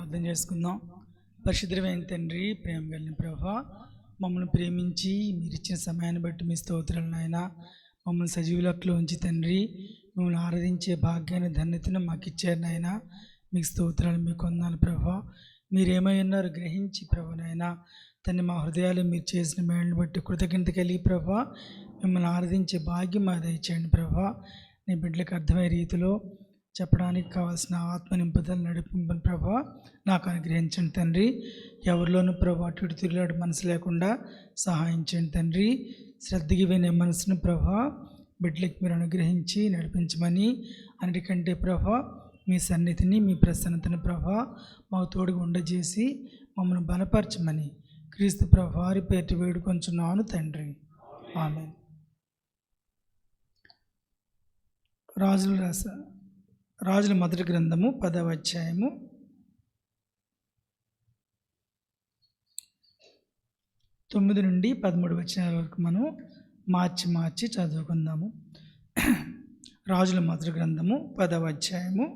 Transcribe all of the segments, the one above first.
ప్రార్థన చేసుకుందాం. పరిశుద్ధమైన తండ్రి, ప్రేమ కలిగిన ప్రభువా, మమ్మల్ని ప్రేమించి మీరు ఇచ్చిన సమయాన్ని బట్టి మీ స్తోత్రాలు నాయన. మమ్మల్ని సజీవులకులో ఉంచి తండ్రి, మిమ్మల్ని ఆరాధించే భాగ్యాన్ని ధన్యతను మాకు ఇచ్చారు నాయన. మీకు స్తోత్రాలు, మీకు వందనాలు ప్రభువా. మీరేమై ఉన్నారో గ్రహించి ప్రభు నాయన తండ్రి, మా హృదయాలు మీరు చేసిన మేళ్ళని బట్టి కృతజ్ఞత కలిగి ప్రభువా మిమ్మల్ని ఆరాధించే భాగ్యం మా దయచేయండి ప్రభువా. నీ బిడ్డలకు అర్థమయ్యే రీతిలో చెప్పడానికి కావాల్సిన ఆత్మ నింపుదల నడిపింపని ప్రభువా నాకు అనుగ్రహించండి తండ్రి. ఎవరిలోనూ ప్రభు అటు ఇటు తిరిగాడు మనసు లేకుండా సహాయం చేయండి తండ్రి. శ్రద్ధకి వినే మనసును ప్రభువా బిడ్డలకి మీరు అనుగ్రహించి నడిపించమని, అన్నిటికంటే ప్రభువా మీ సన్నిధిని మీ ప్రసన్నతని ప్రభువా మాకు తోడుగా ఉండజేసి మమ్మల్ని బలపరచమని క్రీస్తు ప్రభు వారి పేరు వేడుకొంచున్నాను తండ్రి, ఆమేన్. రాజుల మొదటి గ్రంథము 10వ అధ్యాయము 9 నుండి 13 వచనాల వరకు మనం మార్చి చదువుకుందాము. రాజుల మొదటి గ్రంథము 10వ అధ్యాయము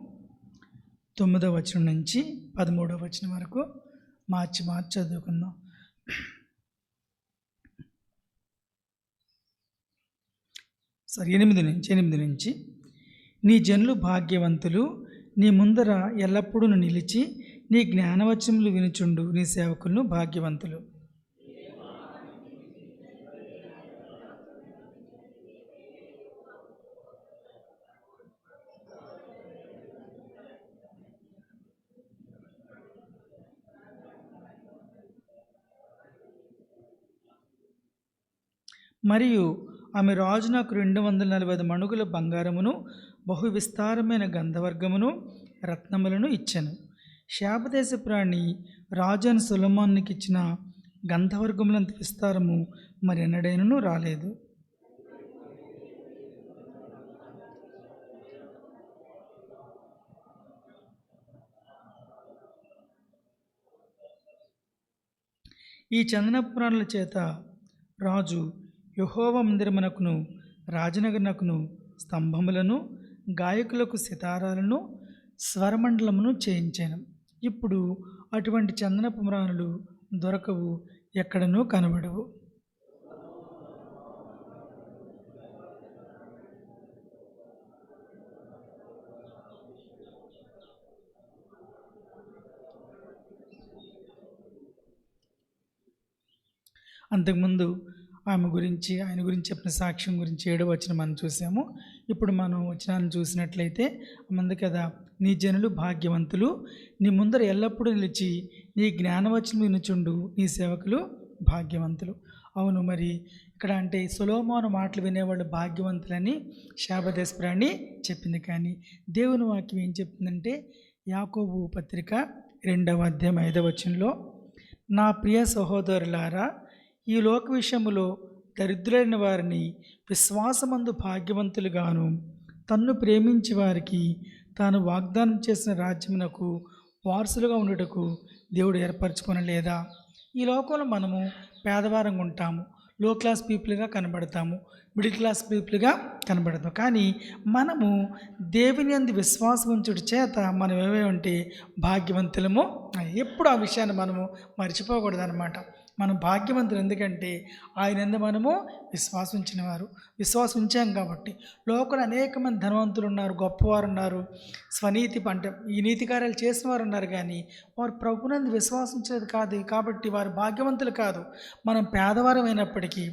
9వ వచనం నుంచి 13వ వచనం వరకు మార్చి చదువుకుందాం. సరే, 8 నుంచి నీ జనులు భాగ్యవంతులు, నీ ముందర ఎల్లప్పుడూ నిలిచి నీ జ్ఞానవచనములు వినుచుండు నీ సేవకులను భాగ్యవంతులు. మరియు ఆమె రాజు నాకు 240 మణుగుల బంగారమును బహు విస్తారమైన గంధవర్గమును రత్నములను ఇచ్చెను. శాపదేశపు రాణి రాజు అని సొలొమోనుకి ఇచ్చిన గంధవర్గములంత విస్తారము మరి ఎన్నడైనను రాలేదు. ఈ చందనపురాణుల చేత రాజు యెహోవా మందిరమునకును రాజనగరునకును స్తంభములను గాయకులకు సితారాలను స్వరమండలమును చేయించాను. ఇప్పుడు అటువంటి చందనపురాణులు దొరకవు, ఎక్కడనూ కనబడవు. అంతకుముందు ఆయన గురించి చెప్పిన సాక్ష్యం గురించి 7వ వచనం మనం చూసాము. ఇప్పుడు మనం వచనాన్ని చూసినట్లయితే మంది కదా, నీ జనులు భాగ్యవంతులు, నీ ముందర ఎల్లప్పుడూ నిలిచి నీ జ్ఞానవచనం వినుచుండు నీ సేవకులు భాగ్యవంతులు. అవును, మరి ఇక్కడ అంటే సొలొమోను మాటలు వినేవాళ్ళు భాగ్యవంతులని శాపదేశపు రాణి చెప్పింది. కానీ దేవుని వాక్యం ఏం చెప్తుందంటే, యాకోబు పత్రిక 2వ అధ్యాయం 5వ వచనంలో, నా ప్రియ సహోదరులారా, ఈ లోక విషయములో దరిద్రులైన వారిని విశ్వాసమందు భాగ్యవంతులుగాను తన్ను ప్రేమించి వారికి తాను వాగ్దానం చేసిన రాజ్యమునకు వారసులుగా ఉండుటకు దేవుడు ఏర్పరచుకొనలేదా? ఈ లోకంలో మనము పేదవారంగా ఉంటాము, లో క్లాస్ పీపుల్గా కనబడతాము, మిడిల్ క్లాస్ పీపుల్గా కనబడతాం. కానీ మనము దేవుని యందు విశ్వాసం ఉంచుట చేత మనం ఏమేమంటే భాగ్యవంతులము. ఎప్పుడు ఆ విషయాన్ని మనము మర్చిపోకూడదు అన్నమాట. మనం భాగ్యవంతులు ఎందుకంటే ఆయన యందు మనము విశ్వాసం ఉంచాం కాబట్టి. లోకంలో అనేక మంది ధనవంతులు ఉన్నారు, గొప్పవారు ఉన్నారు, స్వనీతి అంటే ఈ నీతి కార్యాలు చేసిన వారు ఉన్నారు. కానీ వారు ప్రభునందు విశ్వాసించేది కాదు కాబట్టి వారు భాగ్యవంతులు కాదు. మనం పేదవారం అయినప్పటికీ,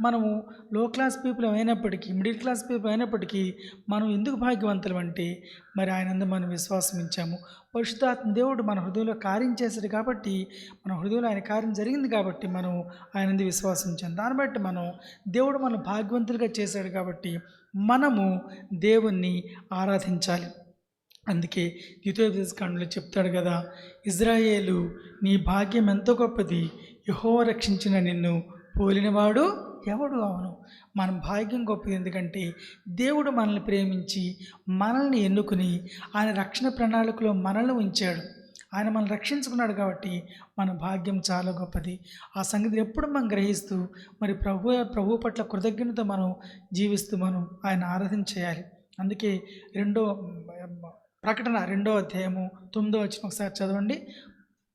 మనము లో క్లాస్ పీపుల్ అయినప్పటికీ, మిడిల్ క్లాస్ పీపుల్ అయినప్పటికీ మనం ఎందుకు భాగ్యవంతులు అంటే మరి ఆయన మనం విశ్వాసం ఇచ్చాము. పరిశుద్ధాత్మ దేవుడు మన హృదయంలో కార్యం చేశాడు కాబట్టి, మన హృదయంలో ఆయన కార్యం జరిగింది కాబట్టి మనం ఆయన విశ్వాసించాం. దాన్ని బట్టి మనం దేవుడు మనం భాగ్యవంతులుగా చేశాడు కాబట్టి మనము దేవుణ్ణి ఆరాధించాలి. అందుకే ద్వితీయోపదేశకాండలో చెప్తాడు కదా, ఇజ్రాయేలు నీ భాగ్యం ఎంతో గొప్పది, యెహోవా రక్షించిన నిన్ను పోలినవాడు ఎవడు? అవును, మన భాగ్యం గొప్పది. ఎందుకంటే దేవుడు మనల్ని ప్రేమించి మనల్ని ఎన్నుకుని ఆయన రక్షణ ప్రణాళికలో మనల్ని ఉంచాడు. ఆయన మనల్ని రక్షించుకున్నాడు కాబట్టి మన భాగ్యం చాలా గొప్పది. ఆ సంగతిని ఎప్పుడు మనం గ్రహిస్తూ మరి ప్రభు పట్ల కృతజ్ఞత మనం జీవిస్తూ మనం ఆయన ఆరాధన చేయాలి. అందుకే ప్రకటన 2వ అధ్యాయము 9వ వచనం ఒకసారి చదవండి.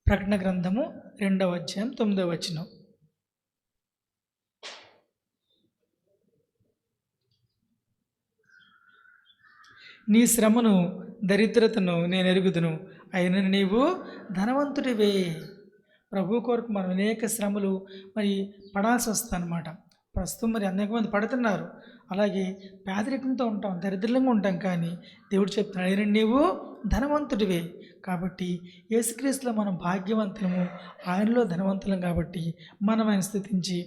ప్రకటన గ్రంథము 2వ అధ్యాయం 9వ వచనం. నీ శ్రమను దరిద్రతను నేను ఎరుగుదును, అయిన నీవు ధనవంతుడివే. ప్రభు కొరకు మనం అనేక శ్రమలు మరి పడాల్సి వస్తుంది అనమాట. ప్రస్తుతం మరి అనేక మంది పడుతున్నారు. అలాగే పేదరికంతో ఉంటాం, దరిద్రంగా ఉంటాం. కానీ దేవుడు చెప్తున్నాడు, అయిన నీవు ధనవంతుడివే. కాబట్టి యేసుక్రీస్తులో మనం భాగ్యవంతులము, ఆయనలో ధనవంతులం. కాబట్టి మనం ఆయన స్తుతించి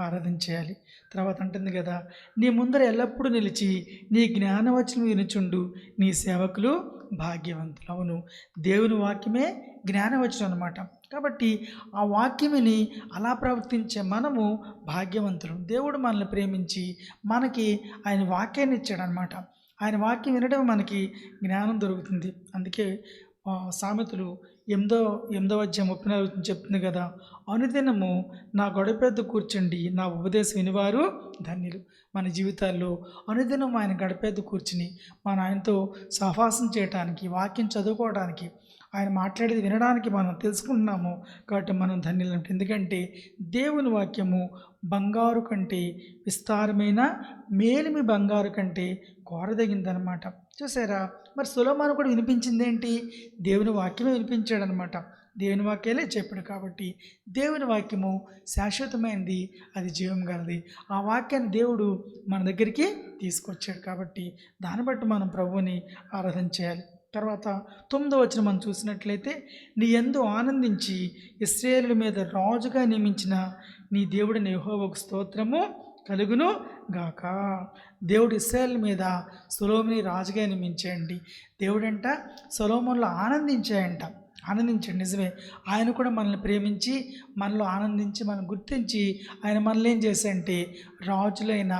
ఆరాధన చేయాలి. తర్వాత అంటుంది కదా, నీ ముందర ఎల్లప్పుడూ నిలిచి నీ జ్ఞానవచనం వినుచుండు నీ సేవకులు భాగ్యవంతులు. అవును, దేవుని వాక్యమే జ్ఞానవచనం అన్నమాట. కాబట్టి ఆ వాక్యమిని అలా ప్రవర్తించే మనము భాగ్యవంతులు. దేవుడు మనల్ని ప్రేమించి మనకి ఆయన వాక్యాన్ని ఇచ్చాడనమాట. ఆయన వాక్యం వినడం మనకి జ్ఞానం దొరుకుతుంది. అందుకే సామెతలు 8వ అధ్యాయం 34 చెప్తుంది కదా, అనుదినము నా గడపెద్దు కూర్చోండి, నా ఉపదేశం వినివారు ధన్యులు. మన జీవితాల్లో అనుదినం ఆయన గడపెద్దు కూర్చుని మన ఆయనతో సహవాసం చేయడానికి, వాక్యం చదువుకోవడానికి, ఆయన మాట్లాడేది వినడానికి మనం తెలుసుకుంటున్నాము. కాబట్టి మనం ధన్యులం. ఎందుకంటే దేవుని వాక్యము బంగారు కంటే విస్తారమైన, మేలిమి బంగారు కంటే కోరదగిందనమాట. చూసారా, మరి సొలొమోను కూడా వినిపించింది ఏంటి? దేవుని వాక్యమే వినిపించాడనమాట. దేవుని వాక్యాలే చెప్పాడు. కాబట్టి దేవుని వాక్యము శాశ్వతమైనది, అది జీవం గలది. ఆ వాక్యాన్ని దేవుడు మన దగ్గరికి తీసుకొచ్చాడు. కాబట్టి దాన్ని బట్టి మనం ప్రభువుని ఆరాధన చేయాలి. తర్వాత 9వ వచనం మనం చూసినట్లయితే, నీ యందు ఆనందించి ఇశ్రాయేలు మీద రాజుగా నియమించిన నీ దేవుడిని యెహోవాకు స్తోత్రము కలుగును గాక. దేవుడు ఇశ్రాయేలు మీద సొలొమోనుని రాజుగా నియమించాయండి. దేవుడంట సొలొమోనులో ఆనందించాయంట. ఆనందించండి, నిజమే. ఆయన కూడా మనల్ని ప్రేమించి, మనలో ఆనందించి, మనం గుర్తించి ఆయన మనల్ని ఏం చేశాడంటే రాజులైన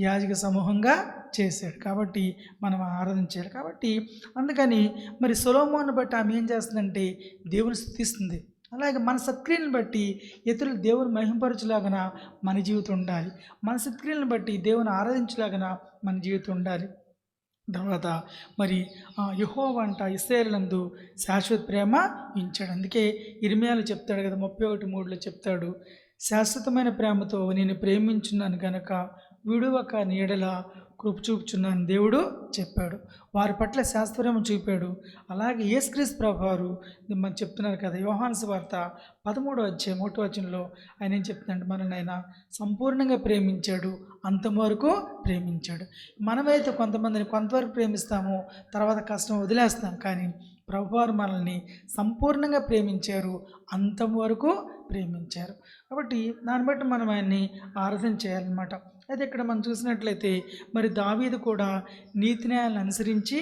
యాజక సమూహంగా చేశాడు. కాబట్టి మనం ఆరాధన చేయాలి. కాబట్టి అందుకని మరి సొలొమోనుని బట్టి ఆమె ఏం చేస్తుందంటే దేవుని స్తుతిస్తుంది. అలాగే మన సత్క్రియలను బట్టి ఇతరులు దేవుని మహింపరచులాగన మన జీవితం ఉండాలి. మన సత్క్రియలను బట్టి దేవుని ఆరాధించలాగన మన జీవితం ఉండాలి. తర్వాత మరి యెహోవా అంట ఇశ్రాయేలునందు శాశ్వత ప్రేమ ఉంచాడు. అందుకే ఇర్మీయాలో చెప్తాడు కదా, 31:3 చెప్తాడు, శాశ్వతమైన ప్రేమతో నేను ప్రేమించున్నాను గనక విడువక నీడల కృప చూపుచున్నాను దేవుడు చెప్పాడు. వారి పట్ల శాస్త్రము చూపాడు. అలాగే యేసుక్రీస్తు ప్రభువారు మనం చెప్తున్నారు కదా, యోహాను సువార్త 13వ అధ్యాయం 1వ వచనంలో ఆయన ఏం చెప్తున్నాడు, మనల్ని ఆయన సంపూర్ణంగా ప్రేమించాడు, అంతవరకు ప్రేమించాడు. మనమైతే కొంతమందిని కొంతవరకు ప్రేమిస్తాము, తర్వాత కష్టం వదిలేస్తాం. కానీ ప్రభువారు మనల్ని సంపూర్ణంగా ప్రేమించారు, అంతవరకు ప్రేమించారు. కాబట్టి దాన్ని బట్టి మనం ఆయన్ని ఆరాధన చేయాలన్నమాట. అయితే ఇక్కడ మనం చూసినట్లయితే మరి దావీదు కూడా నీతి న్యాయాలను అనుసరించి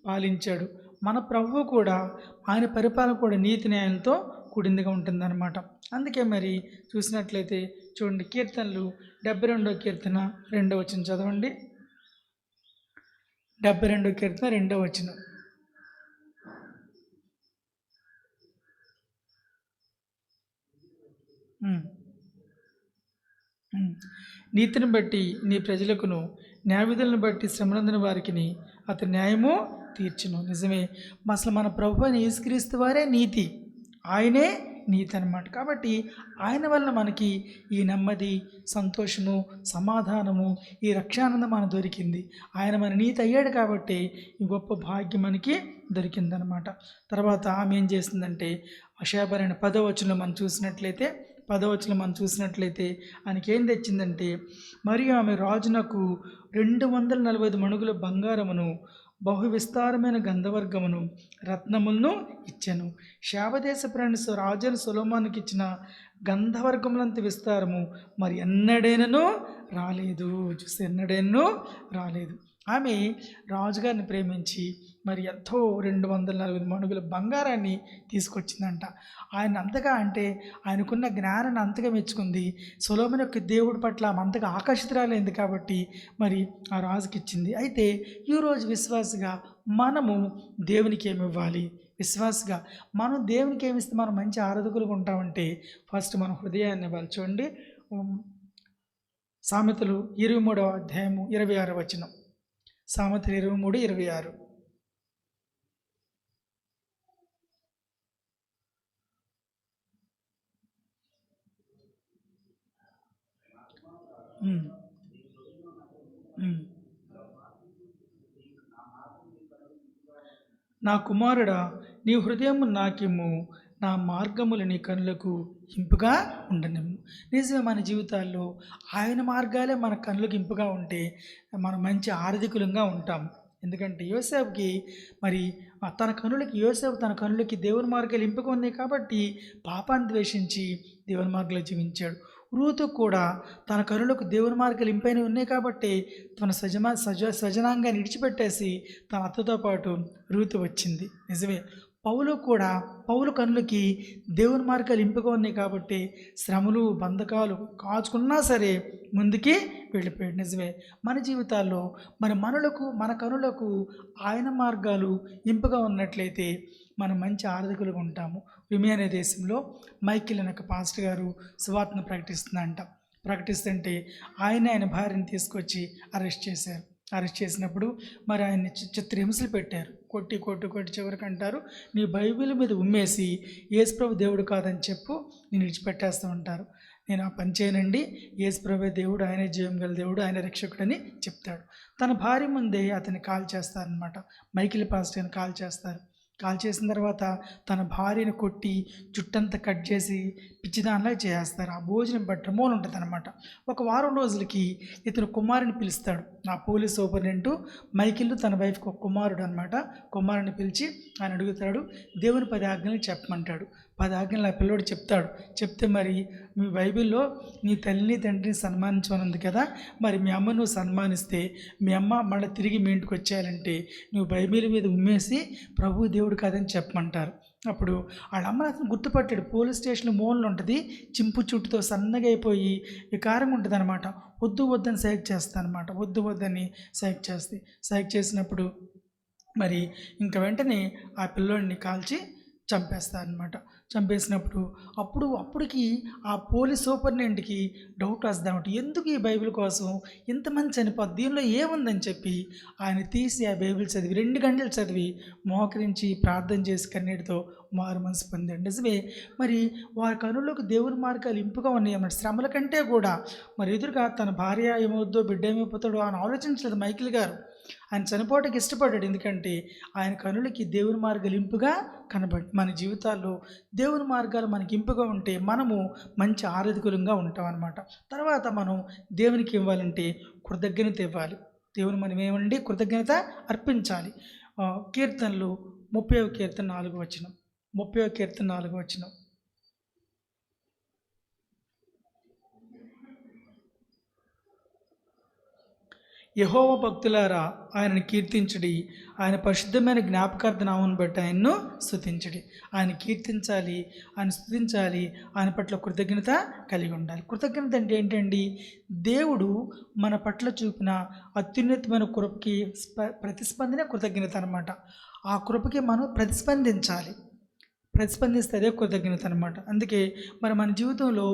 పాలించాడు. మన ప్రభువు కూడా ఆయన పరిపాలన కూడా నీతి న్యాయంతో కూడిందిగా ఉంటుందన్నమాట. అందుకే మరి చూసినట్లయితే చూడండి, కీర్తనలు 72వ కీర్తన 2వ వచనం చదవండి. 72వ కీర్తన 2వ వచనం. నీతిని బట్టి నీ ప్రజలకును, న్యాయవిధులను బట్టి శ్రమనందున వారికి అతని న్యాయము తీర్చును. నిజమే, అసలు మన ప్రభు అయిన యేసుక్రీస్తు వారే నీతి, ఆయనే నీతి అన్నమాట. కాబట్టి ఆయన వల్ల మనకి ఈ నెమ్మది, సంతోషము, సమాధానము, ఈ రక్షానందం మనకు దొరికింది. ఆయన మన నీతి అయ్యాడు కాబట్టి ఈ గొప్ప భాగ్యం మనకి దొరికిందనమాట. తర్వాత ఆమె ఏం చేసిందంటే అషాబరైన 10వ వచనంలో మనం చూసినట్లయితే ఆయనకేం తెచ్చిందంటే, మరియు ఆమె రాజునకు 245 మణుగుల బంగారమును, బహు విస్తారమైన గంధవర్గమును, రత్నములను ఇచ్చెను. శావదేశప్రాణి రాజు సొలొమోనుకి ఇచ్చిన గంధవర్గములంత విస్తారము మరి ఎన్నడైనను రాలేదు. చూస్తే ఎన్నడైనను రాలేదు. ఆమె రాజుగారిని ప్రేమించి మరి ఎంతో 245 మణుగుల బంగారాన్ని తీసుకొచ్చిందంట. ఆయన అంతగా అంటే ఆయనకున్న జ్ఞానాన్ని అంతగా మెచ్చుకుంది. సొలొమోను యొక్క దేవుడి పట్ల అంతగా ఆకర్షితురాలైంది కాబట్టి మరి ఆ రాజుకి ఇచ్చింది. అయితే ఈరోజు విశ్వాసగా మనము దేవునికి ఏమి ఇవ్వాలి? విశ్వాసగా మనం దేవునికి ఏమి ఇస్తే మనం మంచి ఆరాధకులుగా ఉంటామంటే ఫస్ట్ మన హృదయాన్ని ఇవ్వాలి. చూడండి, సామెతలు 23వ అధ్యాయము 26వ వచనం. సామెతలు 23:26. ఉమ్, ఉమ్. నా కుమారుడా, నీ హృదయము నాకిమ్ము, నా మార్గములు నీ కనులకు ఇంపుగా ఉండనిమ్ము. నిజమే, మన జీవితాల్లో ఆయన మార్గాలే మన కనులకు ఇంపుగా ఉంటే మనం మంచి ఆర్థికులంగా ఉంటాం. ఎందుకంటే యోసేపుకి మరి యోసేపు తన కనులకి దేవుని మార్గాలు ఇంపుగా ఉన్నాయి కాబట్టి పాపాన్ని ద్వేషించి దేవుని మార్గాలు జీవించాడు. రూతు కూడా తన కనులకు దేవుని మార్గాలు ఇంపైన ఉన్నాయి కాబట్టి తన స్వజనాంగాన్ని విడిచిపెట్టేసి తన అత్తతో పాటు రూతు వచ్చింది. నిజమే, పౌలు కనులకి దేవుని మార్గాలు ఇంపుగా ఉన్నాయి కాబట్టి శ్రమలు బంధకాలు కాచుకున్నా సరే ముందుకి వెళ్ళిపోయాడు. నిజమే, మన జీవితాల్లో మన కనులకు ఆయన మార్గాలు ఇంపుగా ఉన్నట్లయితే మనం మంచి ఆర్థికులుగా ఉంటాము. రుమియా దేశంలో మైకిల్ అనే ఒక పాస్టర్ గారు సువార్తను ప్రకటిస్తుంటే ఆయన భార్యను తీసుకొచ్చి అరెస్ట్ చేశారు. అరెస్ట్ చేసినప్పుడు మరి ఆయన్ని చిత్రహింసలు పెట్టారు. కొట్టి కొట్టి కొట్టి చివరికి అంటారు, నీ బైబిల్ మీద ఉమ్మేసి యేసుప్రభు దేవుడు కాదని చెప్పు, నేను విడిచిపెట్టేస్తూ ఉంటారు. నేను ఆ పని చేయనండి, యేసుప్రభు దేవుడు, ఆయన జీవం గల దేవుడు, ఆయన రక్షకుడని చెప్తాడు. తన భార్య ముందే అతన్ని కాల్ చేస్తారనమాట. మైకిల్ పాస్టర్ని కాల్ చేసిన తర్వాత తన భార్యను కొట్టి జుట్టంతా కట్ చేసి పిచ్చిదానిలా చేస్తారు. ఆ భోజనం బట్రమోలు ఉంటుంది అనమాట. ఒక వారం రోజులకి ఇతను కుమారుని పిలుస్తాడు. నా పోలీస్ సూపరింటెండెంట్ మైకిల్ తన వైఫ్కి ఒక కుమారుడు అనమాట. కుమారుని పిలిచి ఆయన అడుగుతాడు, దేవుని 10 ఆజ్ఞలు చెప్పమంటాడు. 10 ఆజ్ఞలు ఆ పిల్లోడు చెప్తే మరి మీ బైబిల్లో నీ తల్లిని తండ్రిని సన్మానించమనుంది కదా, మరి మీ అమ్మ నువ్వు సన్మానిస్తే మీ అమ్మ మళ్ళీ తిరిగి మీ ఇంటికి వచ్చేయాలంటే నువ్వు బైబిల్ మీద ఉమ్మేసి ప్రభు దేవుడు కాదని చెప్పమంటారు. అప్పుడు వాళ్ళ అమ్మ అతను గుర్తుపట్టాడు. పోలీస్ స్టేషన్ మూలన ఉంటుంది, చింపు చుట్టుతో సన్నగా అయిపోయి వికారంగా ఉంటుంది అనమాట. వద్దని సైక్ చేస్తాను అనమాట. వద్దని సైక్ చేసినప్పుడు మరి ఇంక వెంటనే ఆ పిల్లోడిని కాల్చి చంపేస్తారనమాట. చంపేసినప్పుడు అప్పటికి ఆ పోలీస్ సూపరింటెండెంట్కి డౌట్ వస్తుందన్నమాట. ఎందుకు ఈ బైబిల్ కోసం ఇంతమంది చనిపోద్ది, దీనిలో ఏముందని చెప్పి ఆయన తీసి ఆ బైబిల్ చదివి 2 గంటలు చదివి మోకరించి ప్రార్థన చేసి కన్నీటితో మారు మనసు పొందాడు. నిజమే, మరి వారి కనులకు దేవుని మార్గాలు ఇంపుగా ఉన్నాయి అన్నమాట. శ్రమల కంటే కూడా మరి ఎదురుగా తన భార్య ఏమవుద్దో, బిడ్డ ఏమైపోతాడో అని ఆలోచించలేదు మైకిల్ గారు. ఆయన చనిపోవటానికి ఇష్టపడ్డాడు. ఎందుకంటే ఆయన కనులకి దేవుని మార్గాలు ఇంపుగా కనబడి, మన జీవితాల్లో దేవుని మార్గాలు మనకి ఇంపుగా ఉంటే మనము మంచి ఆరోగ్యంగా ఉంటాం అన్నమాట. తర్వాత మనం దేవునికి ఇవ్వాలంటే కృతజ్ఞత ఇవ్వాలి. దేవుని మనం ఏమండి కృతజ్ఞత అర్పించాలి. కీర్తనలు 30వ కీర్తన 4వ వచనం. 30వ కీర్తన 4వ వచనం. యెహోవా భక్తులారా ఆయనను కీర్తించుడి, ఆయన పరిశుద్ధమైన జ్ఞాపకార్థ నామమును బట్టి ఆయన్ను స్తుతించుడి. ఆయన కీర్తించాలి, ఆయన స్తుతించాలి, ఆయన పట్ల కృతజ్ఞత కలిగి ఉండాలి. కృతజ్ఞత అంటే ఏంటండి? దేవుడు మన పట్ల చూపిన అత్యున్నతమైన కృపకి ప్రతిస్పందనే కృతజ్ఞత అనమాట. ఆ కృపకి మనం ప్రతిస్పందిస్తే అదే కృతజ్ఞత అనమాట. అందుకే మరి మన జీవితంలో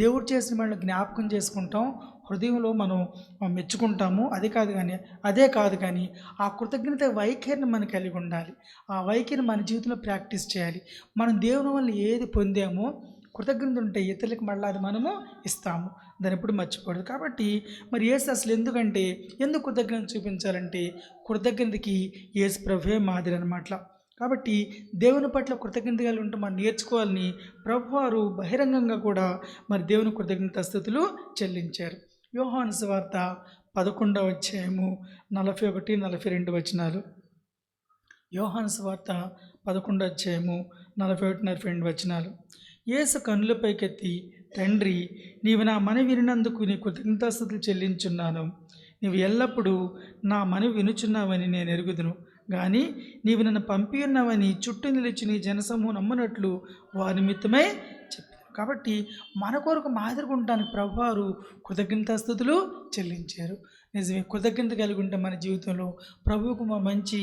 దేవుడు చేసిన మనల్ని జ్ఞాపకం చేసుకుంటాం, హృదయంలో మనం మెచ్చుకుంటాము. అదే కాదు కానీ ఆ కృతజ్ఞత వైఖరిని మనం కలిగి ఉండాలి. ఆ వైఖరిని మన జీవితంలో ప్రాక్టీస్ చేయాలి. మనం దేవుని వల్ల ఏది పొందామో కృతజ్ఞత ఉంటే ఇతరులకు మళ్ళీ అది మనము ఇస్తాము, దాన్ని ఎప్పుడు మర్చిపోదు. కాబట్టి మరి యేసు అసలు ఎందుకు కృతజ్ఞత చూపించాలంటే కృతజ్ఞతకి యేసు ప్రభువే మాదిరి అనమాట. కాబట్టి దేవుని పట్ల కృతజ్ఞత కలిగి ఉంటూ మనం నేర్చుకోవాలని ప్రభువారు బహిరంగంగా కూడా మరి దేవుని కృతజ్ఞతాస్తుతులు చెల్లించారు. యోహాను సువార్త 11వ అధ్యాయము 41, 42 వచనాలు. యోహాను సువార్త 11వ అధ్యాయము 41, 42 వచనాలు. యేసు కన్నుల పైకెత్తి, తండ్రి, నీవు నా మనవి వినినందుకు నీ కృతజ్ఞతాస్తుతులు చెల్లించున్నాను. నీవు ఎల్లప్పుడూ నా మనవి వినుచున్నావని నేను ఎరుగుదును. కానీ నీవు నన్ను పంపి ఉన్నావని చుట్టూ నిలిచి నీ జనసమూహం నమ్మునట్లు వారి నిమిత్తమై చెప్పాను. కాబట్టి మన కొరకు మాదిరిగా ఉండడానికి ప్రభువారు కృతజ్ఞతాస్తుతులు చెల్లించారు. నిజమే, కృతజ్ఞత కలిగి ఉంటే మన జీవితంలో ప్రభువుకు మంచి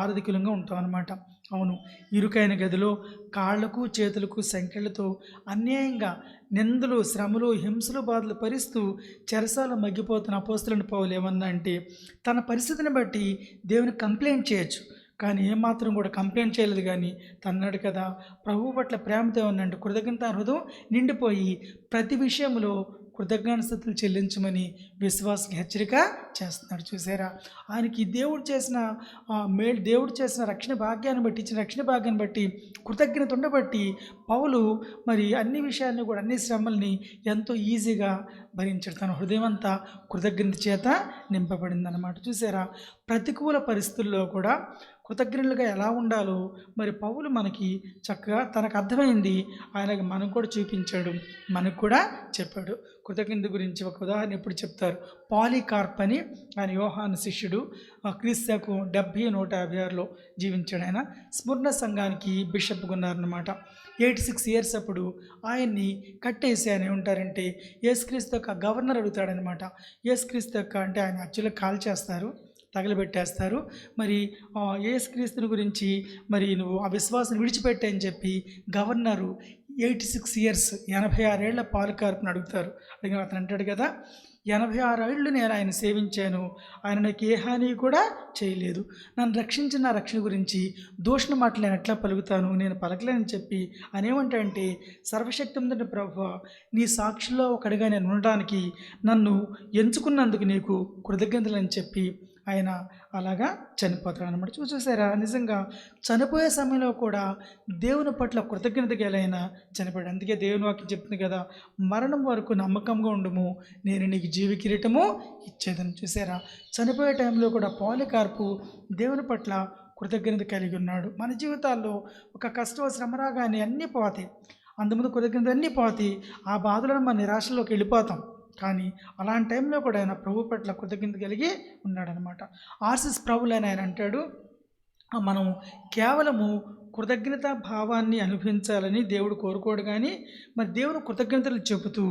ఆరోగ్యంగా ఉంటాం అన్నమాట. అవును, ఇరుకైన గదిలో కాళ్లకు చేతులకు సంఖ్యలతో అన్యాయంగా నిందలు, శ్రమలు, హింసలు, బాధలు భరిస్తూ చెరసాల మగ్గిపోతున్న అపోస్తలుని పౌలు ఏమన్నా అంటే తన పరిస్థితిని బట్టి దేవుని కంప్లైంట్ చేయొచ్చు, కానీ ఏమాత్రం కూడా కంప్లైంట్ చేయలేదు. కానీ తన్నాడు కదా, ప్రభువు పట్ల ప్రేమతో ఉన్నట్టు కృతజ్ఞత హృదయం నిండిపోయి ప్రతి విషయంలో కృతజ్ఞతాస్తుతులు చెల్లించమని విశ్వాసకి హెచ్చరిక చేస్తున్నాడు. చూసారా, ఆయనకి దేవుడు చేసిన దేవుడు చేసిన రక్షణ భాగ్యాన్ని బట్టి, ఇచ్చిన రక్షణ భాగ్యాన్ని బట్టి కృతజ్ఞత ఉండబట్టి పౌలు మరి అన్ని విషయాన్ని కూడా, అన్ని శ్రమల్ని ఎంతో ఈజీగా భరించాడు. తన హృదయం అంతా కృతజ్ఞత చేత నింపబడిందన్నమాట. చూసారా, ప్రతికూల పరిస్థితుల్లో కూడా కృతజ్ఞులుగా ఎలా ఉండాలో మరి పౌలు మనకి చక్కగా తనకు అర్థమైంది, ఆయనకు మనకు కూడా చూపించాడు, మనకు కూడా చెప్పాడు. కృతజ్ఞత గురించి ఒక ఉదాహరణ ఎప్పుడు చెప్తారు. పాలికార్ప్ అని ఆయన యోహాను శిష్యుడు, క్రీస్తుకు 70-156లో జీవించాడు. ఆయన స్మరణ సంఘానికి బిషప్గా ఉన్నారనమాట. 86 ఇయర్స్ అప్పుడు ఆయన్ని కట్టేసి ఆయన ఏమంటారంటే యేసుక్రీస్తు యొక్క గవర్నర్ అడుగుతాడనమాట. యేసుక్రీస్తు యొక్క అంటే ఆయన యాక్చువల్గా కాల్ చేస్తారు, తగలబెట్టేస్తారు. మరి యేసుక్రీస్తుని గురించి మరి నువ్వు ఆ విశ్వాసం విడిచిపెట్టని చెప్పి గవర్నరు 86 ఇయర్స్ 86 ఏళ్ల పాలికార్ప్ని అడుగుతారు. అడిగిన అతను అంటాడు కదా, 86 ఏళ్ళు నేను ఆయన సేవించాను, ఆయన నాకు ఏ హాని కూడా చేయలేదు, నన్ను రక్షించిన నా రక్షణ గురించి దూషణ మాటలు నేను ఎట్లా పలుకుతాను, నేను పలకలేనని చెప్పి ఆయన ఏమంటాడంటే, సర్వశక్తిమంతుడైన ప్రభువా, నీ సాక్షిలో ఒకడిగా నేను ఉండడానికి నన్ను ఎంచుకున్నందుకు నీకు కృతజ్ఞతలు అని చెప్పి ఆయన అలాగా చనిపోతాడు అనమాట. చూసారా, నిజంగా చనిపోయే సమయంలో కూడా దేవుని పట్ల కృతజ్ఞత గలైన చనిపోయాడు. అందుకే దేవుని వాక్యం చెప్తుంది కదా, మరణం వరకు నమ్మకంగా ఉండుము, నేను నీకు జీవ కిరీటము ఇచ్చేదని. చూసారా, చనిపోయే టైంలో కూడా పాలికార్పు దేవుని పట్ల కృతజ్ఞత కలిగి ఉన్నాడు. మన జీవితాల్లో ఒక కష్టం శ్రమ రాగానే అన్నీ పోతాయి, అంతకుముందు కృతజ్ఞత అన్నీ పోతాయి, ఆ బాధలను మన నిరాశలోకి వెళ్ళిపోతాం. కానీ అలాంటి టైంలో కూడా ఆయన ప్రభు పట్ల కృతజ్ఞత కలిగి ఉన్నాడనమాట. ఆర్సిస్ ప్రభులైన ఆయన అంటాడు, మనం కేవలము కృతజ్ఞత భావాన్ని అనుభవించాలని దేవుడు కోరుకోడు, కానీ మరి దేవుడు కృతజ్ఞతలు చెబుతూ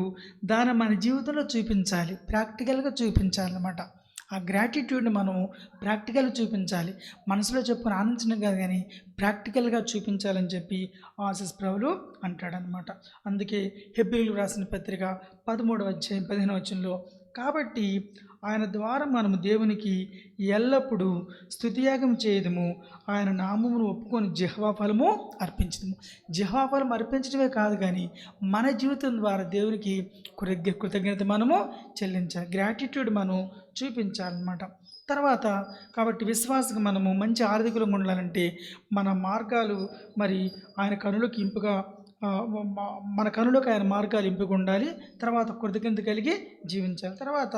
దాన్ని మన జీవితంలో చూపించాలి, ప్రాక్టికల్గా చూపించాలన్నమాట. ఆ గ్రాటిట్యూడ్ని మనం ప్రాక్టికల్గా చూపించాలి, మనసులో చెప్పుకొని ఆనందించడం కాదు కానీ ప్రాక్టికల్గా చూపించాలని చెప్పి ఆర్సిస్ ప్రభులు అంటాడనమాట. అందుకే హెబ్రీయులకు రాసిన పత్రిక 13:15 కాబట్టి ఆయన ద్వారా మనము దేవునికి ఎల్లప్పుడూ స్తుతియాగం చేయదము, ఆయన నామమును ఒప్పుకొని జిహ్వా ఫలము అర్పించదము. జిహ్వా ఫలం అర్పించడమే కాదు కానీ మన జీవితం ద్వారా దేవునికి కృతజ్ఞత మనము చెల్లించాలి, గ్రాటిట్యూడ్ మనం చూపించాలన్నమాట. తర్వాత కాబట్టి విశ్వాసకు మనము మంచి ఆర్థికులంగా ఉండాలంటే మన మార్గాలు మరి ఆయన కనులకు ఇంపుగా, మన కనులకు ఆయన మార్గాలు ఇంపుగా ఉండాలి. తర్వాత కృతజ్ఞత కలిగి జీవించాలి. తర్వాత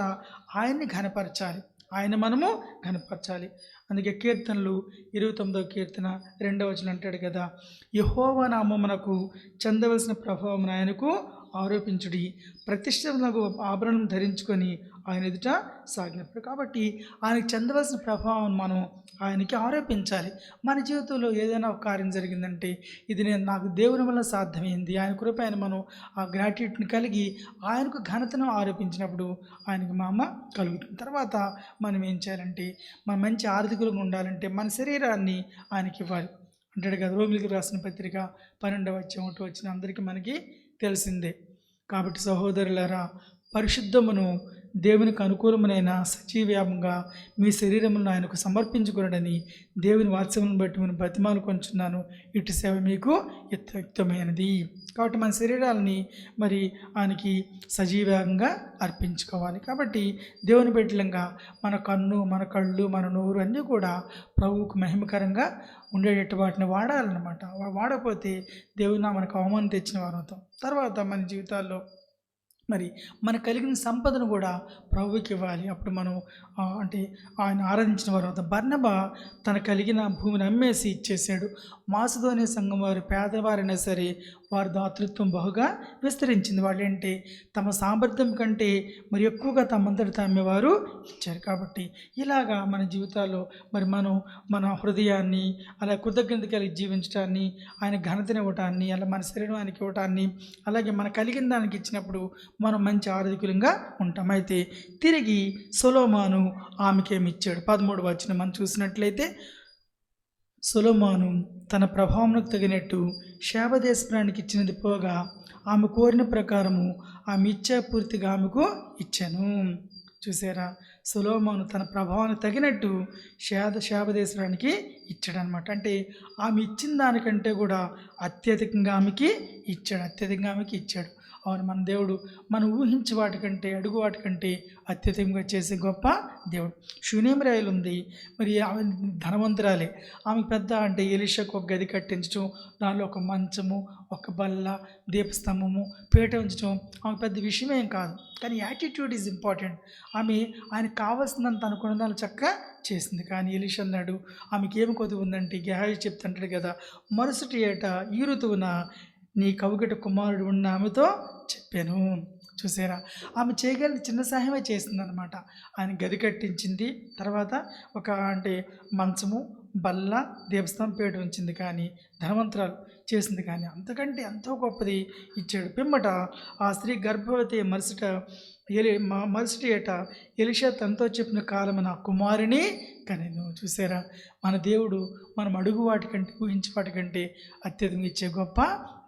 ఆయన్ని ఘనపరచాలి, ఆయన మనము ఘనపరచాలి. అందుకే కీర్తనలు 29వ కీర్తన 2వ వచనం అంటాడు కదా, యెహోవా నామమునకు చెందవలసిన ప్రభావం ఆయనకు ఆరోపించుడి, ప్రతిష్టలకు ఆభరణం ధరించుకొని ఆయన ఎదుట సాగినప్పుడు. కాబట్టి ఆయనకు చెందవలసిన ప్రభావం మనం ఆయనకి ఆరోపించాలి. మన జీవితంలో ఏదైనా ఒక కార్యం జరిగిందంటే ఇది నాకు దేవుని వల్ల సాధ్యమైంది, ఆయన కృప, ఆయన మనం ఆ గ్రాటిట్యూడ్ని కలిగి ఆయనకు ఘనతను ఆరోపించినప్పుడు ఆయనకు మామ కలుగుతుంది. తర్వాత మనం ఏం చేయాలంటే, మనం మంచి ఆర్థికులుగా ఉండాలంటే మన శరీరాన్ని ఆయనకి ఇవ్వాలి. అంటాడు కదా, రోమిలికి రాసిన పత్రిక 12:1 అందరికీ మనకి తెలిసిందే. కాబట్టి సహోదరులారా, పరిశుద్ధమును దేవునికి అనుకూలమైన సజీవ్యామంగా మీ శరీరములను ఆయనకు సమర్పించుకునడని దేవుని వాత్సల్యమును బట్టి నేను బ్రతిమాలు కొంచున్నాను, ఇటు సేవ మీకు యుక్తమైనది. కాబట్టి మన శరీరాలని మరి ఆయనకి సజీవంగా అర్పించుకోవాలి. కాబట్టి దేవుని బిడ్డలంగా మన కన్ను, మన కళ్ళు, మన నోరు అన్నీ కూడా ప్రభువుకు మహిమకరంగా ఉండేటట్టు వాటిని వాడాలన్నమాట. వాడకపోతే దేవుని మనకు అవమానం తెచ్చిన వారు అవుతాం. తర్వాత మన జీవితాల్లో మరి మనకు కలిగిన సంపదను కూడా ప్రభువుకి ఇవ్వాలి. అప్పుడు మనం అంటే ఆయన ఆరాధించిన వారు అవుతాం. బర్నబా తన కలిగిన భూమిని అమ్మేసి ఇచ్చేసాడు. మాసిదోనియ సంఘం వారు పేదవారైనా సరే వారి దాతృత్వం బహుగా విస్తరించింది. వాళ్ళంటే తమ సామర్థ్యం కంటే మరి ఎక్కువగా తమంతటి తామేవారు ఇచ్చారు. కాబట్టి ఇలాగా మన జీవితాల్లో మరి మనం మన హృదయాన్ని అలా కృతజ్ఞత కలిగి జీవించడాన్ని, ఆయన ఘనతనివ్వటాన్ని, అలా మన శరీరం ఆయనకి ఇవ్వటాన్ని, అలాగే మన కలిగిన దానికి ఇచ్చినప్పుడు మనం మంచి ఆరోగ్యంగా ఉంటాం. అయితే తిరిగి సొలొమోను ఆమెకేమి ఇచ్చాడు? 13వ వచనం మనం చూసినట్లయితే, సొలొమోను తన ప్రభావంకు తగినట్టు శాబదేశపురానికి ఇచ్చినది పోగా ఆమె కోరిన ప్రకారము ఆమె ఇచ్చాపూర్తిగా ఆమెకు ఇచ్చాను. చూసారా, సొలొమోను తన ప్రభావానికి తగినట్టు శాబదేశపురానికి ఇచ్చాడనమాట. అంటే ఆమె ఇచ్చిన దానికంటే కూడా అత్యధికంగా ఆమెకి ఇచ్చాడు. అవును, మన దేవుడు మనం ఊహించే వాటికంటే, అడుగు వాటికంటే అత్యధికంగా చేసే గొప్ప దేవుడు. షూనేమిరాయిలు ఉంది, మరి ఆమె ధనవంతురాలే. ఆమె పెద్ద అంటే ఎలీషాకు ఒక గది కట్టించడం, దానిలో ఒక మంచము, ఒక బల్ల, దీపస్తంభము, పీట ఉంచడం ఆమె పెద్ద విషయమేం కాదు. కానీ యాటిట్యూడ్ ఈజ్ ఇంపార్టెంట్. ఆమె ఆయనకు కావాల్సినంత అనుకున్న దాన్ని చక్కగా చేసింది. కానీ ఎలీషా అన్నాడు, ఆమెకి ఏమి కొద్ది ఉందంటే, గెహాజీ చెప్తుంటాడు కదా, మరుసటి ఏట ఈ ఋతువున నీ కవుగట కుమారుడు ఉన్న ఆమెతో చెప్పాను. చూసారా, ఆమె చేయగలిగిన చిన్న సహాయమే చేసిందనమాట. ఆయన గది కట్టించింది, తర్వాత ఒక అంటే మంచము, బల్ల, దీపస్తంభం, పీట ఉంచింది. కానీ ధనవంతురాలు చేసింది, కానీ అంతకంటే ఎంతో గొప్పది ఇచ్చాడు. పిమ్మట ఆ స్త్రీ గర్భవతి మరుసటి ఏట ఎలీషా తనతో చెప్పిన కాలమున కుమారుని కనెను. చూసారా, మన దేవుడు మనం అడుగు వాటికంటే, ఊహించే వాటికంటే అత్యధికంగా ఇచ్చే గొప్ప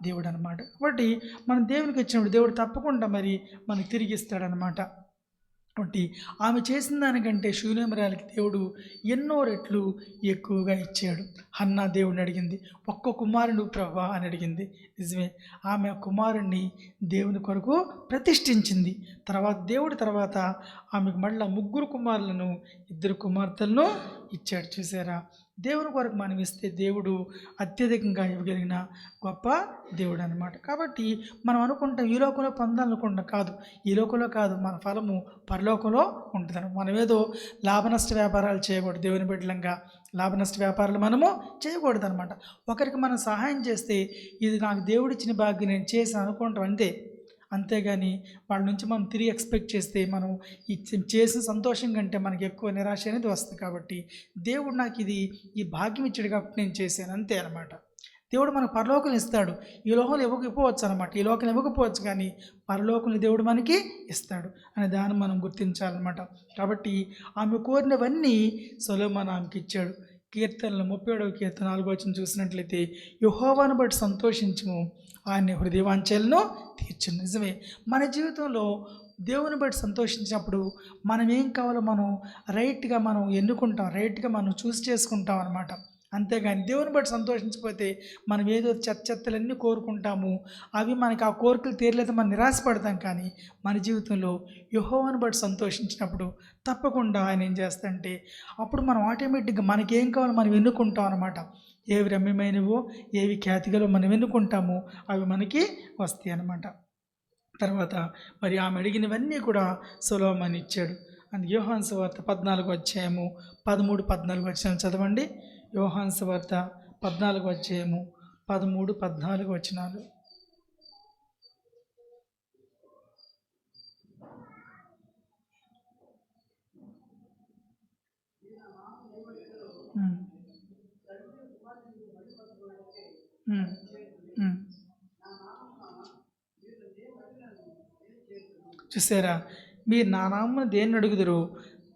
దేవుడు అనమాట. కాబట్టి మనం దేవునికి ఇచ్చినప్పుడు దేవుడు తప్పకుండా మరి మనకి తిరిగి ఇస్తాడనమాట. కాబట్టి ఆమె చేసిన దానికంటే శూనేమిరాలికి దేవుడు ఎన్నో రెట్లు ఎక్కువగా ఇచ్చాడు. హన్నా దేవుడిని అడిగింది, ఒక్క కుమారుడు ప్రభా అని అడిగింది. నిజమే, ఆమె కుమారుణ్ణి దేవుని కొరకు ప్రతిష్ఠించింది. తర్వాత ఆమెకు మళ్ళీ 3 కుమారులను, 2 కుమార్తెలను ఇచ్చాడు. చూసారా, దేవుని కొరకు మనం ఇస్తే దేవుడు అత్యధికంగా ఇవ్వగలిగిన గొప్ప దేవుడు అనమాట. కాబట్టి మనం అనుకుంటాం ఈ లోకంలో పొందాలనుకుంటాం, కాదు, ఈ లోకంలో కాదు, మన ఫలము పరలోకంలో ఉంటుంది. మనం ఏదో లాభనష్ట వ్యాపారాలు చేయకూడదు. దేవుని బిడ్డలంగా లాభనష్ట వ్యాపారాలు మనము చేయకూడదు అనమాట. ఒకరికి మనం సహాయం చేస్తే ఇది నాకు దేవుడిచ్చిన భాగ్యం, నేను చేసి అనుకుంటాం అంతేగాని వాళ్ళ నుంచి మనం తిరిగి ఎక్స్పెక్ట్ చేస్తే మనం చేసిన సంతోషం కంటే మనకి ఎక్కువ నిరాశ అనేది వస్తుంది. కాబట్టి దేవుడు నాకు ఈ భాగ్యం ఇచ్చాడు కాబట్టి నేను చేశాను, అంతే అనమాట. దేవుడు మనకు పరలోకం ఇస్తాడు, ఈ లోకంలో ఇవ్వకపోవచ్చు అనమాట. ఈ లోకంలో ఇవ్వకపోవచ్చు, కానీ పరలోకంలో దేవుడు మనకి ఇస్తాడు అనే దాన్ని మనం గుర్తించాలన్నమాట. కాబట్టి ఆమె కోరినవన్నీ సొలొమోను ఆమెకి ఇచ్చాడు. కీర్తనలు 37వ కీర్తన 4వ వచనం చూసినట్లయితే, యెహోవాను బట్టి సంతోషించుము, ఆయన హృదయవాంఛలను తీర్చును. నిజమే, మన జీవితంలో దేవుని బట్టి సంతోషించినప్పుడు మనం ఏం కావాలో మనం రైట్గా మనం ఎన్నుకుంటాం, రైట్గా మనం చూస్ చేసుకుంటాం అనమాట. అంతేగాని దేవుని బట్టి సంతోషించకపోతే మనం ఏదో చెత్తలన్నీ కోరుకుంటాము, అవి మనకి ఆ కోరికలు తీరలేదు, మనం నిరాశపడతాం. కానీ మన జీవితంలో యెహోవాను బట్టి సంతోషించినప్పుడు తప్పకుండా ఆయన ఏం చేస్తాడంటే అప్పుడు మనం ఆటోమేటిక్గా మనకేం కావాలో మనం ఎన్నుకుంటాం అనమాట. ఏవి రమ్యమైనవో, ఏవి ఖ్యాతిగలో మనం ఎన్నుకుంటామో అవి మనకి వస్తాయి అన్నమాట. తర్వాత మరి ఆమె అడిగినవన్నీ కూడా సొలొమోను ఇచ్చాడు. అందుకే యోహాను సువార్త 14వ అధ్యాయము 13, 14 వచనాలు చదవండి. యోహాను సువార్త 14వ అధ్యాయము 13, 14 వచనాలు. చూసారా, మీరు నా నామమున దేన్ని అడుగుదురు,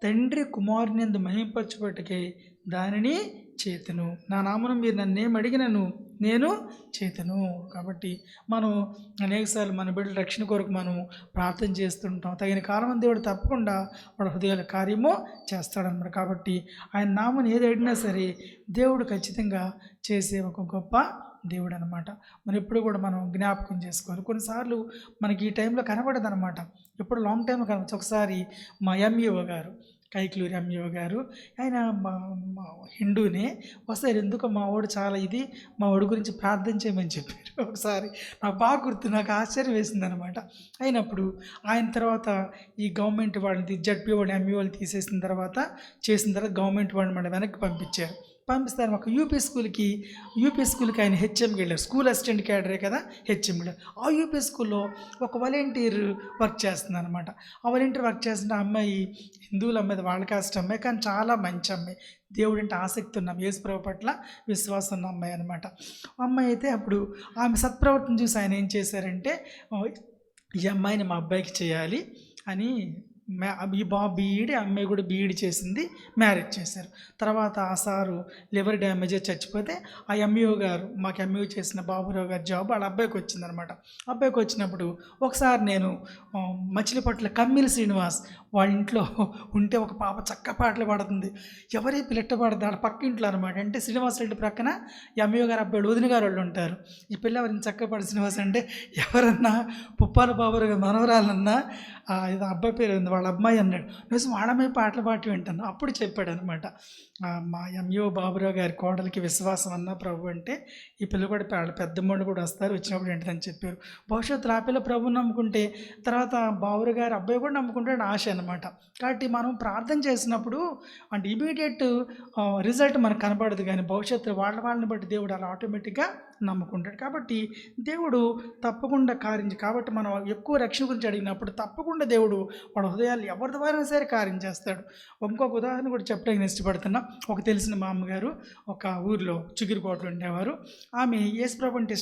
తండ్రి కుమారుని యందు మహింపరచుటకై దానిని చేతును. నా నామమున మీరు నన్నేం అడిగినను నేను చేతును. కాబట్టి మనం అనేకసార్లు మన బిడ్డల రక్షణ కొరకు మనం ప్రార్థన చేస్తుంటాం. తగిన కాలం దేవుడు తప్పకుండా వాళ్ళ హృదయాల కార్యము చేస్తాడన్నమాట. కాబట్టి ఆయన నామని ఏది అడిగినా సరే దేవుడు ఖచ్చితంగా చేసే ఒక గొప్ప దేవుడు అనమాట. మనం ఎప్పుడు కూడా మనం జ్ఞాపకం చేసుకోవాలి. కొన్నిసార్లు మనకి ఈ టైంలో కనబడదు అనమాట, ఎప్పుడు లాంగ్ టైంలో కనబడచ్చు. ఒకసారి మా ఎంఈఓ గారు, కైక్లూరి ఎంఈఓ గారు, ఆయన మా హిందూనే, ఒకసారి ఎందుకో మా వాడు చాలా మా వాడి గురించి ప్రార్థన చేయమని చెప్పారు. ఒకసారి నాకు బాగా గుర్తు, నాకు ఆశ్చర్యం వేసింది అనమాట. అయినప్పుడు ఆయన తర్వాత ఈ గవర్నమెంట్ వాళ్ళని జడ్పీ వాళ్ళు ఎంఈ వాళ్ళు చేసిన తర్వాత గవర్నమెంట్ వాళ్ళు మన వెనక్కి పంపిస్తారు. ఒక యూపీ స్కూల్కి ఆయన హెచ్ఎంకి వెళ్ళారు. స్కూల్ అసిస్టెంట్ క్యాడరే కదా హెచ్ఎం వెళ్ళారు. ఆ యూపీ స్కూల్లో ఒక వాలంటీర్ వర్క్ చేస్తుంది అనమాట. ఆ వాలంటీర్ వర్క్ చేస్తున్న అమ్మాయి హిందువుల అమ్మాయి, వాళ్ళ కాస్ట్ అమ్మాయి, కానీ చాలా మంచి అమ్మాయి, దేవుడు అంటే ఆసక్తి ఉన్న, యేసుప్రభు పట్ల విశ్వాసం ఉన్న అమ్మాయి అనమాట. అమ్మాయి అయితే అప్పుడు ఆమె సత్ప్రవర్తన చూసి ఆయన ఏం చేశారంటే, ఈ అమ్మాయిని మా అబ్బాయికి చేయాలి అని ఈ బాబు బీఈడి, అమ్మాయి కూడా బీఈడి చేసింది, మ్యారేజ్ చేశారు. తర్వాత ఆ సారు లివర్ డ్యామేజ్ చచ్చిపోతే ఆ ఎంఈఓ గారు, మాకు ఎంఈఓ చేసిన బాబురావు గారి జాబ్ వాళ్ళ అబ్బాయికి వచ్చిందనమాట. అబ్బాయికి వచ్చినప్పుడు ఒకసారి నేను మచిలీపట్ల కమ్మిలి శ్రీనివాస్ వాళ్ళ ఇంట్లో ఉంటే ఒక పాప చక్క పాటలు పాడుతుంది. ఎవరి పిల్లట్ట పాడుతుంది ఆడ పక్క ఇంట్లో అనమాట. అంటే శ్రీనివాస్ రెడ్డి ప్రక్కన ఎంఈఓ గారు అబ్బాయి వదిన గారు వాళ్ళు ఉంటారు. ఈ పిల్ల ఎవరిని చక్క పాడు శ్రీనివాస్ అంటే ఎవరన్నా పుప్పాల బాబురావు గారు మనవరాలన్నా ఇది అబ్బాయి పేరు ఉంది, వాళ్ళ అమ్మాయి అన్నాడు. రోజు వాళ్ళమే పాటలు పాటి వింటాను. అప్పుడు చెప్పాడు అనమాట, మా ఎంఈఓ బాబురావు గారి కోడలికి విశ్వాసం అన్న ప్రభు అంటే ఈ పిల్ల కూడా వాళ్ళ పెద్దమ్మోళ్ళు కూడా వస్తారు, వచ్చినప్పుడు ఏంటని చెప్పారు. భవిష్యత్తులో ఆ పిల్ల ప్రభుని నమ్ముకుంటే తర్వాత బాబురావు గారి అబ్బాయి కూడా నమ్ముకుంటాడు ఆశ అనమాట. కాబట్టి మనం ప్రార్థన చేసినప్పుడు అంటే ఇమీడియట్ రిజల్ట్ మనకు కనపడదు, కానీ భవిష్యత్తులో వాళ్ళని బట్టి దేవుడు అలా ఆటోమేటిక్గా నమ్ముకుంటాడు. కాబట్టి దేవుడు తప్పకుండా కాబట్టి మనం ఎక్కువ రక్షణ గురించి అడిగినప్పుడు తప్పకుండా దేవుడు వాడు హృదయాలు ఎవరి ద్వారా సరే కార్యం చేస్తాడు. ఇంకొక ఉదాహరణ కూడా చెప్పడానికి ఇష్టపడుతున్నా. ఒక తెలిసిన మా అమ్మగారు ఒక ఊరిలో చిగురుకోటలు ఉండేవారు. ఆమె యేసుప్రభు అంటే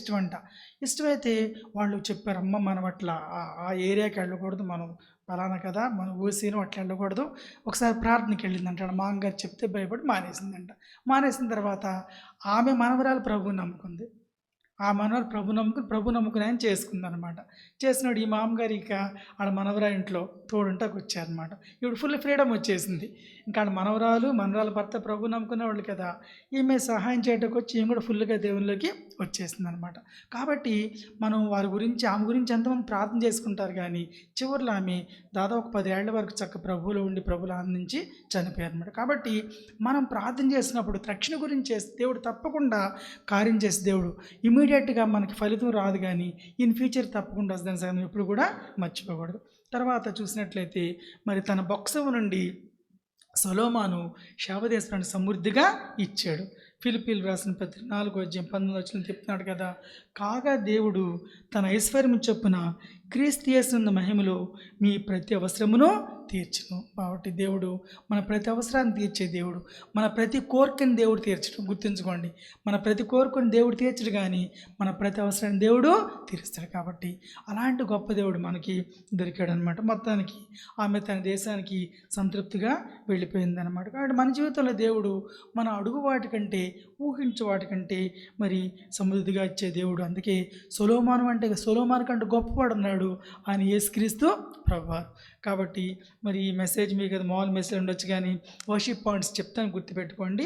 ఇష్టమైతే వాళ్ళు చెప్పారు, అమ్మ మనం అట్లా ఆ ఏరియాకి వెళ్ళకూడదు, మనం ఫలానా కదా, మనం ఊసీను అట్లా వెళ్ళకూడదు. ఒకసారి ప్రార్థనకి వెళ్ళిందంట. మా అమ్మగారు చెప్తే భయపడి మానేసిందంట. మానేసిన తర్వాత ఆమె మనవరాలు ప్రభువుని నమ్ముకుంది. ఆ మనవరు ప్రభు నమ్ముకుని ఆయన చేసుకుందనమాట. చేసినాడు ఈ మామగారు ఇక ఆడ మనవరాలు ఇంట్లో తోడుంటాకు వచ్చారనమాట. ఇప్పుడు ఫుల్ ఫ్రీడమ్ వచ్చేసింది. ఇంకా ఆడ మనవరాలు భర్త ప్రభు నమ్ముకునే వాళ్ళు కదా, ఈమె సహాయం చేయడానికి వచ్చి ఈమె కూడా ఫుల్గా దేవునిలోకి వచ్చేసింది అనమాట. కాబట్టి మనం ఆమె గురించి ఎంతమంది ప్రార్థన చేసుకుంటారు, కానీ చివరిలో ఆమె దాదాపు 10 ఏళ్ల వరకు చక్క ప్రభువులో ఉండి ప్రభువులు ఆనందించి చనిపోయారు అనమాట. కాబట్టి మనం ప్రార్థన చేసినప్పుడు రక్షణ గురించి దేవుడు తప్పకుండా కార్యం చేసే దేవుడు. ఇమీడియట్గా మనకి ఫలితం రాదు, కానీ ఇన్ ఫ్యూచర్ తప్పకుండా వస్తుందని సగం ఎప్పుడు కూడా మర్చిపోకూడదు. తర్వాత చూసినట్లయితే మరి తన బొక్సము నుండి సొలొమోను శాపదేశాన్ని సమృద్ధిగా ఇచ్చాడు. ఫిలిప్పీలు రాసిన పత్రిక 4:19 చెప్తున్నాడు కదా, కాగా దేవుడు తన ఐశ్వర్యం చొప్పున క్రీస్తు యేసునందు మహిమలో మీ ప్రతి అవసరమును తీర్చును. కాబట్టి దేవుడు మన ప్రతి అవసరాన్ని తీర్చే దేవుడు, మన ప్రతి కోరికని దేవుడు తీర్చడం. గుర్తుంచుకోండి, మన ప్రతి కోరికని దేవుడు తీర్చడు, కానీ మన ప్రతి అవసరాన్ని దేవుడు తీరుస్తాడు. కాబట్టి అలాంటి గొప్ప దేవుడు మనకి దొరికాడు అనమాట. మొత్తానికి ఆమె తన దేశానికి సంతృప్తిగా వెళ్ళిపోయిందనమాట. కాబట్టి మన జీవితంలో దేవుడు మన అడుగు వాటికంటే ఊహించే వాటికంటే మరి సమృద్ధిగా ఇచ్చే దేవుడు. అందుకే సొలొమోను కంటే గొప్పవాడు ఉన్నాడు ఆయన యేసుక్రీస్తు ప్రభువారు. కాబట్టి మరి ఈ మెసేజ్ మీకు అది మామూలు మెసేజ్ ఉండొచ్చు, కానీ వర్షిప్ పాయింట్స్ చెప్తాను, గుర్తుపెట్టుకోండి.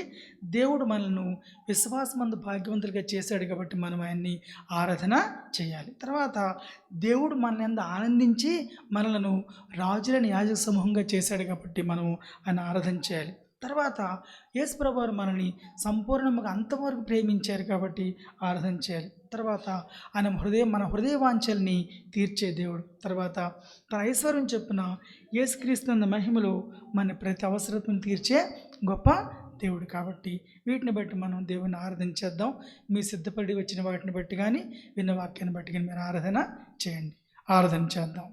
దేవుడు మనల్ని విశ్వాసమందు భాగ్యవంతులుగా చేశాడు, కాబట్టి మనం ఆయన్ని ఆరాధన చేయాలి. తర్వాత దేవుడు మనల్ని ఆనందించి మనలను రాజులని యాజక సమూహంగా చేశాడు, కాబట్టి మనం ఆయన ఆరాధన చేయాలి. తర్వాత యేసు ప్రభువారు మనల్ని సంపూర్ణంగా అంతవరకు ప్రేమించారు, కాబట్టి ఆరాధన చేయాలి. తర్వాత ఆయన మన హృదయ వాంఛల్ని తీర్చే దేవుడు. తర్వాత తన ఐశ్వర్యం చొప్పున యేసుక్రీస్తు మహిమలో మన ప్రతి అవసరతను తీర్చే గొప్ప దేవుడు. కాబట్టి వీటిని బట్టి మనం దేవుని ఆరాధన చేద్దాం. మీ సిద్ధపడి వచ్చిన వాటిని బట్టి కానీ విన్న వాక్యాన్ని బట్టి కానీ మీరు ఆరాధన చేయండి. ఆరాధన చేద్దాం.